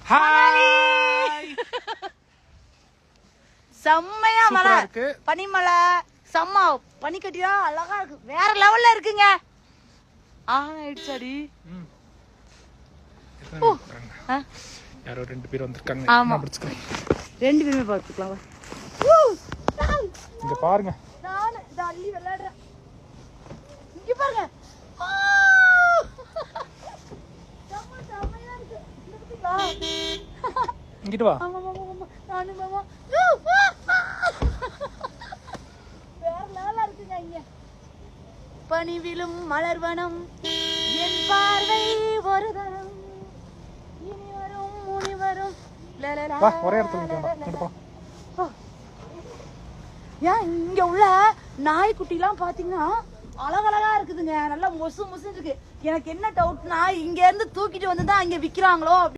Hi. செம்மையா மலை, பனிமலை, செம்ம பனிக்கட்டியா அழகா இருக்கு, வேற லெவல்ல இருக்குங்க. ஆயிடுச்சாடி. யாரோ 2 பேர் வந்திருக்காங்க. ஆமா, பிடிச்சுக்கிறேன். 2 பேருமே பார்த்துக்கலாம். இங்க பாருங்க, நானு அள்ளி விளையாடுறேன். இங்க பாருங்க, இங்கிட்டு வா. பனி விழும் மலர்வனம் என் பார்வை ஒரு தரம், இனி வரும் முனி வரும். ஒரே இடத்துல ஏன் இங்க உள்ள நாய்க்குட்டி எல்லாம் பாத்தீங்கன்னா அழகழகா இருக்குதுங்க, நல்லா மொசு மொசுன்னு இருக்கு. எனக்கு என்ன டவுட்னா, இங்க இருந்து தூக்கிட்டு வந்துதான் இங்க விக்கிறாங்களோ